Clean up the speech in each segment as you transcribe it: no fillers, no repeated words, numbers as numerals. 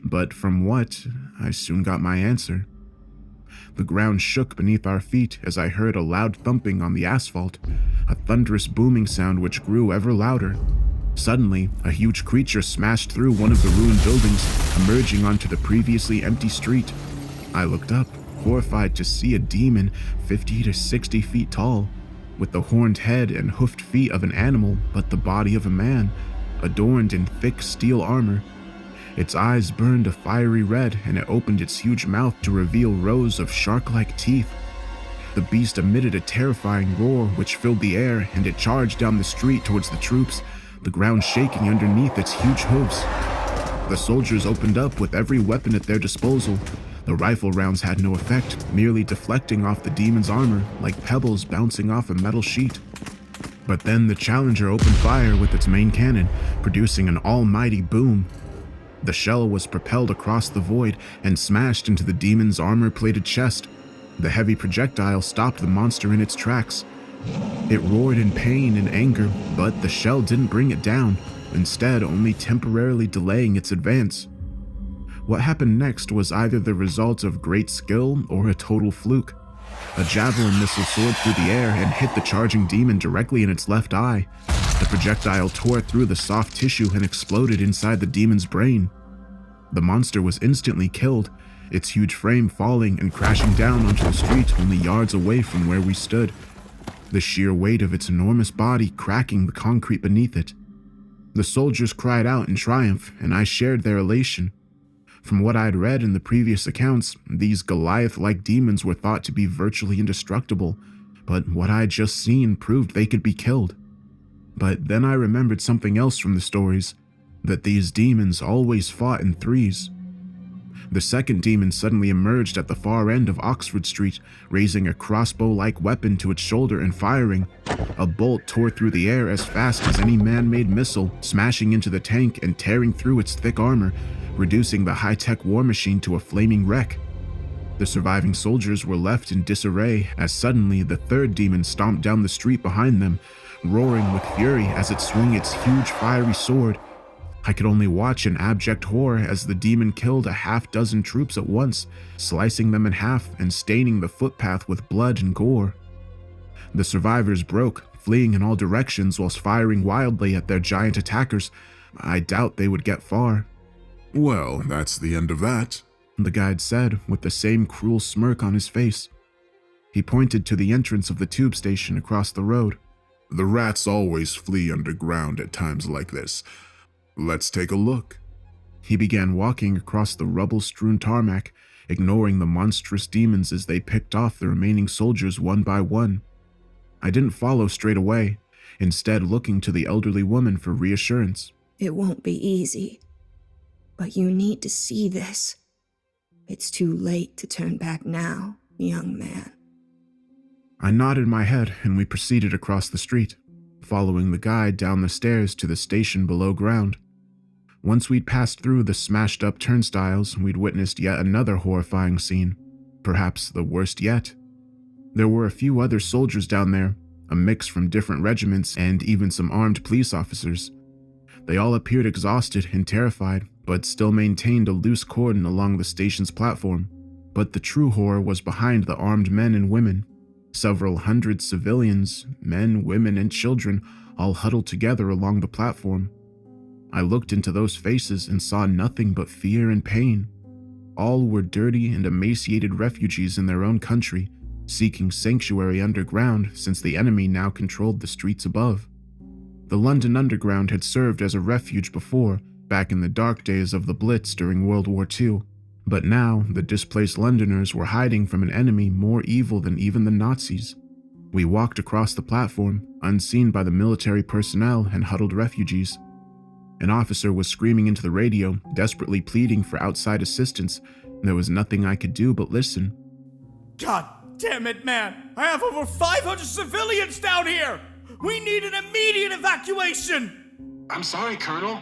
but from what, I soon got my answer. The ground shook beneath our feet as I heard a loud thumping on the asphalt, a thunderous booming sound which grew ever louder. Suddenly, a huge creature smashed through one of the ruined buildings, emerging onto the previously empty street. I looked up, horrified to see a demon 50 to 60 feet tall, with the horned head and hoofed feet of an animal but the body of a man, adorned in thick steel armor. Its eyes burned a fiery red, and it opened its huge mouth to reveal rows of shark-like teeth. The beast emitted a terrifying roar which filled the air, and it charged down the street towards the troops, the ground shaking underneath its huge hooves. The soldiers opened up with every weapon at their disposal. The rifle rounds had no effect, merely deflecting off the demon's armor like pebbles bouncing off a metal sheet. But then the Challenger opened fire with its main cannon, producing an almighty boom. The shell was propelled across the void and smashed into the demon's armor-plated chest. The heavy projectile stopped the monster in its tracks. It roared in pain and anger, but the shell didn't bring it down, instead only temporarily delaying its advance. What happened next was either the result of great skill or a total fluke. A javelin missile soared through the air and hit the charging demon directly in its left eye. The projectile tore through the soft tissue and exploded inside the demon's brain. The monster was instantly killed, its huge frame falling and crashing down onto the street only yards away from where we stood, the sheer weight of its enormous body cracking the concrete beneath it. The soldiers cried out in triumph, and I shared their elation. From what I'd read in the previous accounts, these Goliath-like demons were thought to be virtually indestructible, but what I'd just seen proved they could be killed. But then I remembered something else from the stories, that these demons always fought in threes. The second demon suddenly emerged at the far end of Oxford Street, raising a crossbow-like weapon to its shoulder and firing. A bolt tore through the air as fast as any man-made missile, smashing into the tank and tearing through its thick armor, reducing the high-tech war machine to a flaming wreck. The surviving soldiers were left in disarray as suddenly the third demon stomped down the street behind them, roaring with fury as it swung its huge fiery sword. I could only watch in abject horror as the demon killed a half-dozen troops at once, slicing them in half and staining the footpath with blood and gore. The survivors broke, fleeing in all directions whilst firing wildly at their giant attackers. I doubt they would get far. "Well, that's the end of that," the guide said, with the same cruel smirk on his face. He pointed to the entrance of the tube station across the road. "The rats always flee underground at times like this. Let's take a look." He began walking across the rubble-strewn tarmac, ignoring the monstrous demons as they picked off the remaining soldiers one by one. I didn't follow straight away, instead looking to the elderly woman for reassurance. "It won't be easy, but you need to see this. It's too late to turn back now, young man." I nodded my head and we proceeded across the street, following the guide down the stairs to the station below ground. Once we'd passed through the smashed-up turnstiles, we'd witnessed yet another horrifying scene, perhaps the worst yet. There were a few other soldiers down there, a mix from different regiments and even some armed police officers. They all appeared exhausted and terrified, but still maintained a loose cordon along the station's platform. But the true horror was behind the armed men and women. Several hundred civilians, men, women, and children, all huddled together along the platform. I looked into those faces and saw nothing but fear and pain. All were dirty and emaciated refugees in their own country, seeking sanctuary underground since the enemy now controlled the streets above. The London Underground had served as a refuge before, back in the dark days of the Blitz during World War II. But now, the displaced Londoners were hiding from an enemy more evil than even the Nazis. We walked across the platform, unseen by the military personnel and huddled refugees. An officer was screaming into the radio, desperately pleading for outside assistance. There was nothing I could do but listen. "God damn it, man! I have over 500 civilians down here! We need an immediate evacuation!" "I'm sorry, Colonel,"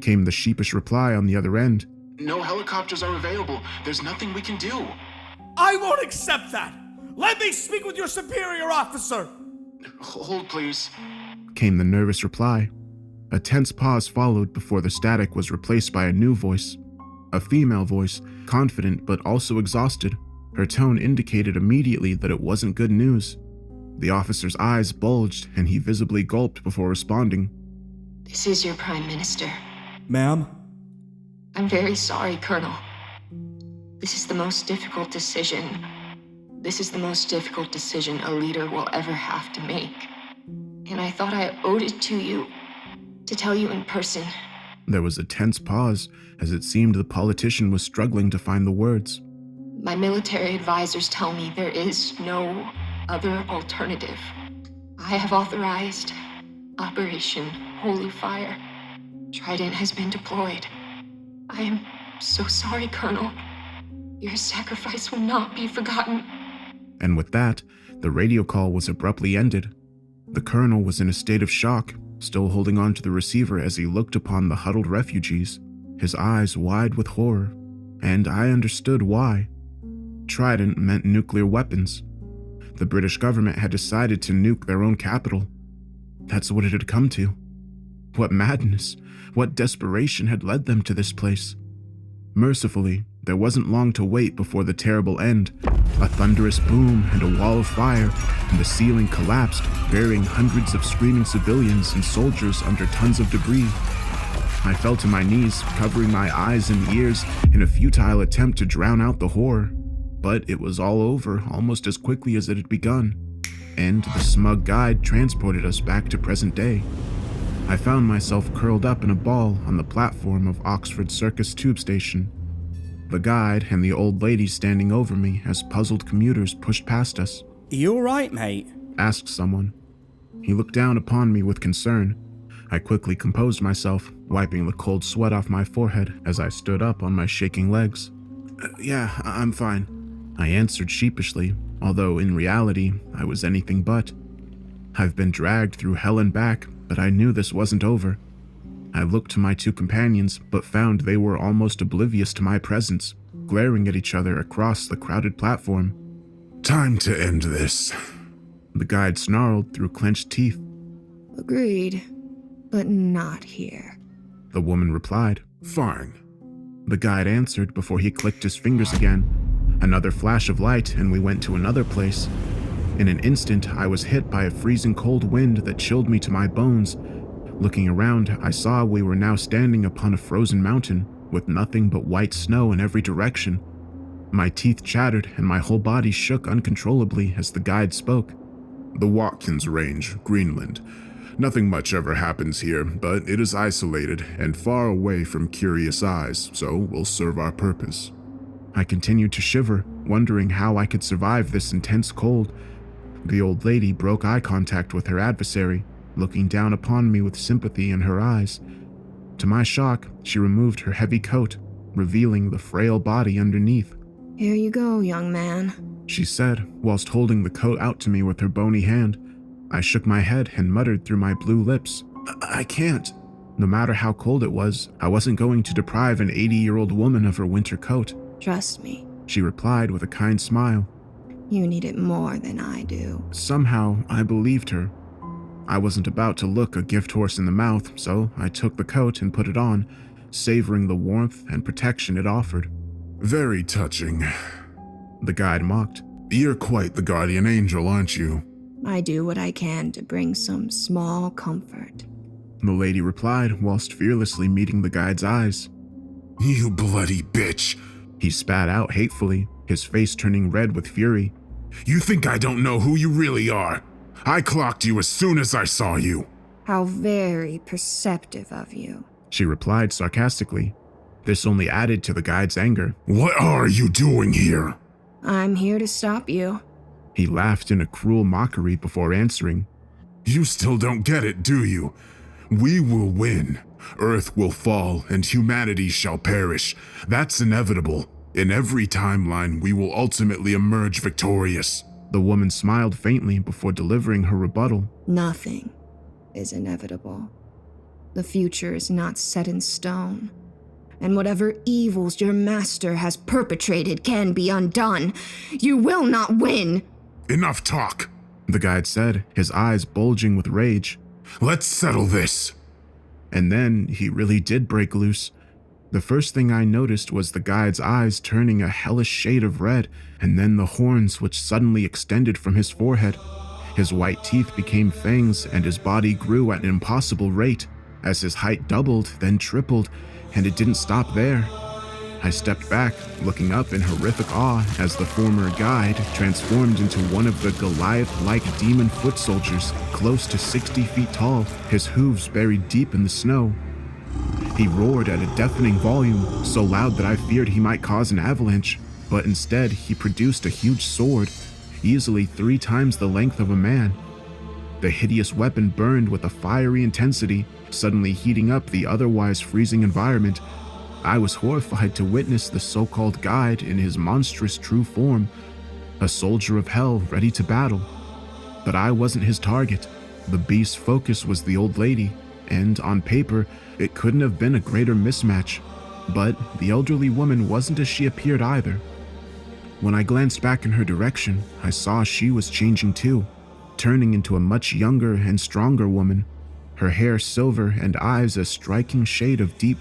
came the sheepish reply on the other end. "No helicopters are available. There's nothing we can do." "I won't accept that! Let me speak with your superior officer!" "Hold, please," came the nervous reply. A tense pause followed before the static was replaced by a new voice. A female voice, confident but also exhausted. Her tone indicated immediately that it wasn't good news. The officer's eyes bulged and he visibly gulped before responding. This is your Prime Minister. Ma'am? I'm very sorry, Colonel. This is the most difficult decision. This is the most difficult decision a leader will ever have to make. And I thought I owed it to you to tell you in person. There was a tense pause, as it seemed the politician was struggling to find the words. My military advisors tell me there is no other alternative. I have authorized Operation Holy Fire. Trident has been deployed. I am so sorry, Colonel. Your sacrifice will not be forgotten. And with that, the radio call was abruptly ended. The colonel was in a state of shock, still holding on to the receiver as he looked upon the huddled refugees, his eyes wide with horror. And I understood why. Trident meant nuclear weapons. The British government had decided to nuke their own capital. That's what it had come to. What madness, what desperation had led them to this place. Mercifully, there wasn't long to wait before the terrible end. A thunderous boom and a wall of fire, and the ceiling collapsed, burying hundreds of screaming civilians and soldiers under tons of debris. I fell to my knees, covering my eyes and ears in a futile attempt to drown out the horror. But it was all over almost as quickly as it had begun, and the smug guide transported us back to present day. I found myself curled up in a ball on the platform of Oxford Circus tube station. The guide and the old lady standing over me as puzzled commuters pushed past us. You alright, mate? Asked someone. He looked down upon me with concern. I quickly composed myself, wiping the cold sweat off my forehead as I stood up on my shaking legs. Yeah, I'm fine," I answered sheepishly, although in reality, I was anything but. I've been dragged through hell and back, but I knew this wasn't over. I looked to my two companions, but found they were almost oblivious to my presence, glaring at each other across the crowded platform. Time to end this. The guide snarled through clenched teeth. Agreed, but not here. The woman replied. Fine. The guide answered before he clicked his fingers again. Another flash of light, and we went to another place. In an instant, I was hit by a freezing cold wind that chilled me to my bones. Looking around, I saw we were now standing upon a frozen mountain, with nothing but white snow in every direction. My teeth chattered, and my whole body shook uncontrollably as the guide spoke. The Watkins Range, Greenland. Nothing much ever happens here, but it is isolated and far away from curious eyes, so will serve our purpose. I continued to shiver, wondering how I could survive this intense cold. The old lady broke eye contact with her adversary, looking down upon me with sympathy in her eyes. To my shock, she removed her heavy coat, revealing the frail body underneath. Here you go, young man, She said, whilst holding the coat out to me with her bony hand. I shook my head and muttered through my blue lips, I can't. No matter how cold it was, I wasn't going to deprive an 80-year-old woman of her winter coat. Trust me, She replied with a kind smile. you need it more than I do. Somehow, I believed her. I wasn't about to look a gift horse in the mouth, so I took the coat and put it on, savoring the warmth and protection it offered. Very touching. The guide mocked. You're quite the guardian angel, aren't you? I do what I can to bring some small comfort. The lady replied whilst fearlessly meeting the guide's eyes. You bloody bitch. He spat out hatefully, his face turning red with fury. You think I don't know who you really are? I clocked you as soon as I saw you. How very perceptive of you. She replied sarcastically. This only added to the guide's anger. What are you doing here? I'm here to stop you. He laughed in a cruel mockery before answering. You still don't get it, do you? We will win. Earth will fall and humanity shall perish. That's inevitable. In every timeline, we will ultimately emerge victorious. The woman smiled faintly before delivering her rebuttal. Nothing is inevitable. The future is not set in stone. And whatever evils your master has perpetrated can be undone. You will not win. Enough talk. The guide said, his eyes bulging with rage. Let's settle this. And then he really did break loose. The first thing I noticed was the guide's eyes turning a hellish shade of red, and then the horns which suddenly extended from his forehead. His white teeth became fangs, and his body grew at an impossible rate, as his height doubled, then tripled, and it didn't stop there. I stepped back, looking up in horrific awe as the former guide transformed into one of the Goliath-like demon foot soldiers, close to 60 feet tall, his hooves buried deep in the snow. He roared at a deafening volume, so loud that I feared he might cause an avalanche, but instead he produced a huge sword, easily 3 times the length of a man. The hideous weapon burned with a fiery intensity, suddenly heating up the otherwise freezing environment. I was horrified to witness the so-called guide in his monstrous true form, a soldier of hell ready to battle. But I wasn't his target. The beast's focus was the old lady, and on paper, it couldn't have been a greater mismatch. But the elderly woman wasn't as she appeared either. When I glanced back in her direction, I saw she was changing too, turning into a much younger and stronger woman, her hair silver and eyes a striking shade of deep